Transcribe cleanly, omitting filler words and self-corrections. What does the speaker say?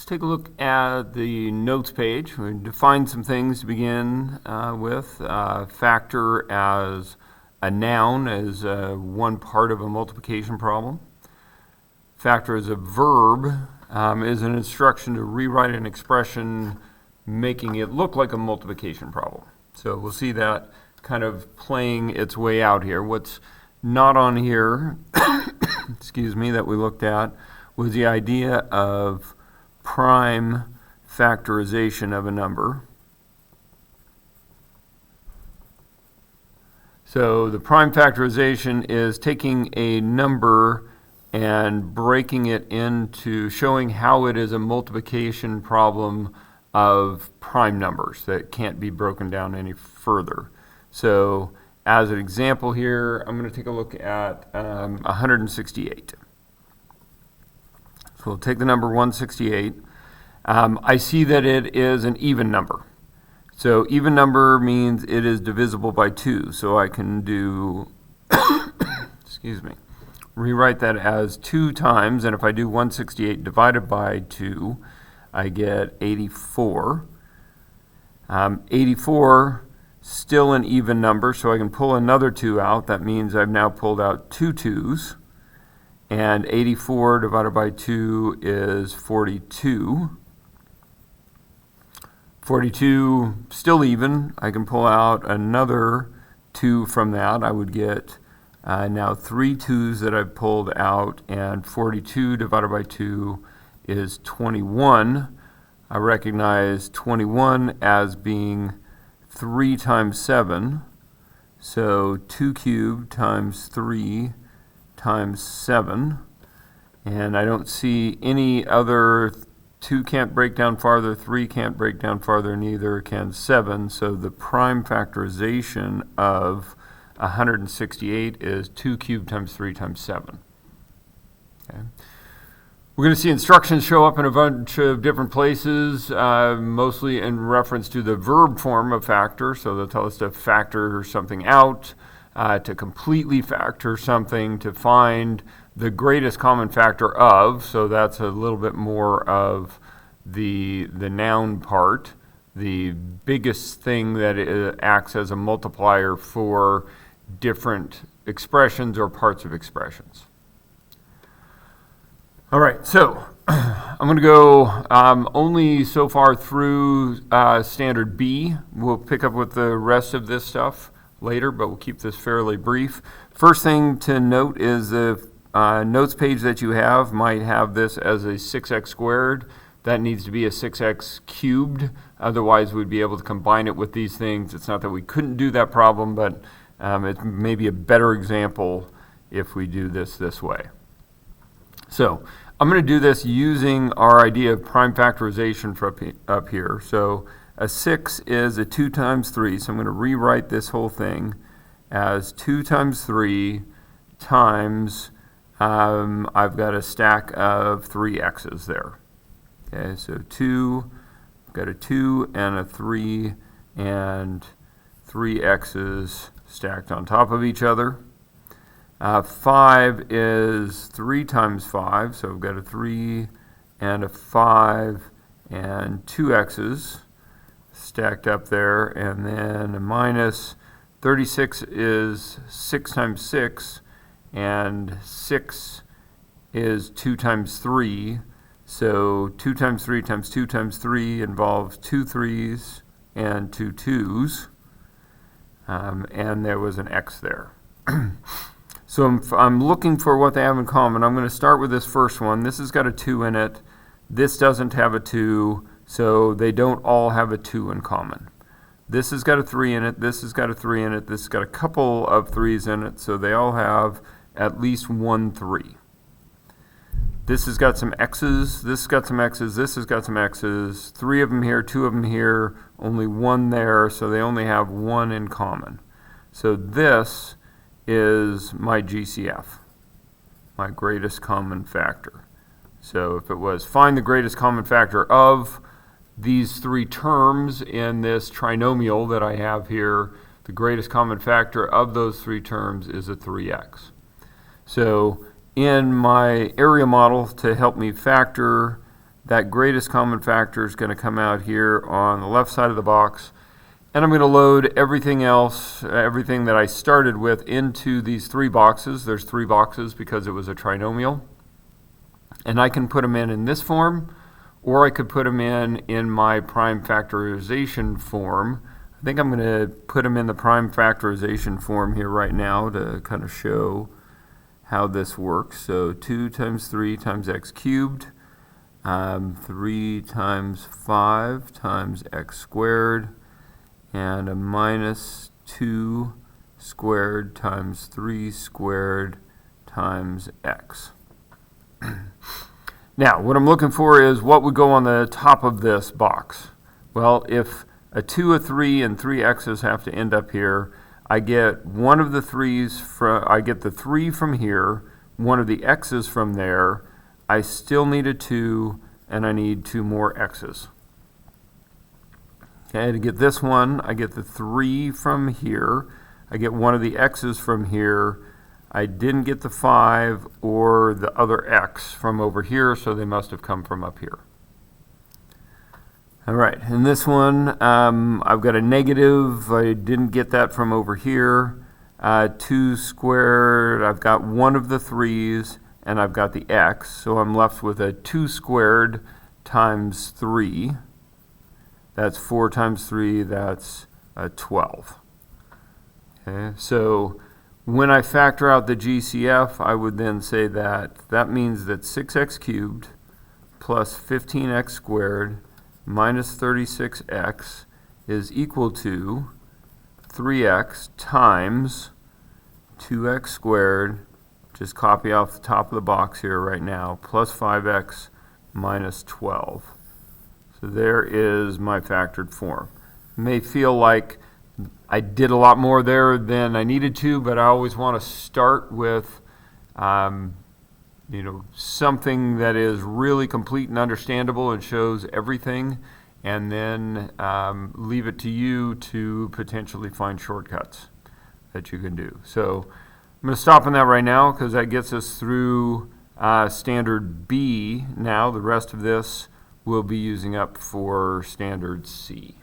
take a look at the notes page. We define some things to begin with. Factor as a noun is one part of a multiplication problem. Factor as a verb is an instruction to rewrite an expression making it look like a multiplication problem. So we'll see that kind of playing its way out here. What's not on here, excuse me, that we looked at was the idea of prime factorization of a number. So the prime factorization is taking a number and breaking it into showing how it is a multiplication problem of prime numbers that can't be broken down any further. So as an example here, I'm going to take a look at 168. So we'll take the number 168. I see that it is an even number. So even number means it is divisible by 2. So I can do, excuse me, rewrite that as 2 times, and if I do 168 divided by 2, I get 84. 84, still an even number, so I can pull another 2 out. That means I've now pulled out 2 2's. And 84 divided by 2 is 42. 42, still even. I can pull out another 2 from that. I would get now 3 2's that I've pulled out, and 42 divided by 2 is 21. I recognize 21 as being 3 times 7. So 2 cubed times 3 times 7, and I don't see any other. 2 can't break down farther, 3 can't break down farther, neither can 7, so the prime factorization of 168 is 2 cubed times 3 times 7. Okay. We're going to see instructions show up in a bunch of different places, mostly in reference to the verb form of factor, so they'll tell us to factor something out, to completely factor something, to find the greatest common factor of, so that's a little bit more of the noun part, the biggest thing that acts as a multiplier for different expressions or parts of expressions. All right, so I'm going to go only so far through standard B. We'll pick up with the rest of this stuff later, but we'll keep this fairly brief. First thing to note is the notes page that you have might have this as a 6x squared. That needs to be a 6x cubed. Otherwise, we'd be able to combine it with these things. It's not that we couldn't do that problem, but it's maybe a better example if we do this way. So I'm going to do this using our idea of prime factorization for up here. So a 6 is a 2 times 3, so I'm going to rewrite this whole thing as 2 times 3 times, I've got a stack of 3 x's there. Okay, so 2, I've got a 2 and a 3, and 3 x's stacked on top of each other. 5 is 3 times 5, so I've got a 3 and a 5 and 2 x's stacked up there, and then a minus. 36 is 6 times 6, and 6 is 2 times 3, so 2 times 3 times 2 times 3 involves 2 3's and 2 2's, and there was an x there. So I'm looking for what they have in common. I'm going to start with this first one. This has got a 2 in it. This doesn't have a 2, so they don't all have a 2 in common. This has got a 3 in it. This has got a 3 in it. This has got a couple of 3's in it, so they all have at least 1 3. This has got some x's. This has got some x's. This has got some x's. 3 of them here, 2 of them here, only 1 there, so they only have 1 in common. So this is my GCF, my greatest common factor. So if it was find the greatest common factor of these 3 terms in this trinomial that I have here, the greatest common factor of those 3 terms is a 3x. So in my area model to help me factor That greatest common factor is going to come out here on the left side of the box. And I'm going to load everything else, everything that I started with, into these 3 boxes. There's 3 boxes because it was a trinomial. And I can put them in this form, or I could put them in my prime factorization form. I think I'm going to put them in the prime factorization form here right now to kind of show how this works. So 2 times 3 times x cubed, 3 times 5 times x squared, and a minus 2 squared times 3 squared times x. Now, what I'm looking for is what would go on the top of this box. Well, if a 2, a 3, and 3 x's have to end up here, I get one of the 3's I get the 3 from here, one of the x's from there. I still need a 2, and I need 2 more x's. Okay, to get this one, I get the 3 from here. I get one of the x's from here. I didn't get the 5 or the other x from over here, so they must have come from up here. All right, in this one, I've got a negative. I didn't get that from over here. 2 squared, I've got one of the 3's, and I've got the x, so I'm left with a 2 squared times 3. That's 4 times 3, that's 12. Okay, so when I factor out the GCF, I would then say that means that 6x cubed plus 15x squared minus 36x is equal to 3x times 2x squared, just copy off the top of the box here right now, plus 5x minus 12. So there is my factored form. It may feel like I did a lot more there than I needed to, but I always want to start with something that is really complete and understandable and shows everything, and then leave it to you to potentially find shortcuts that you can do. So I'm going to stop on that right now because that gets us through standard B. Now the rest of this we'll be using up for standard C.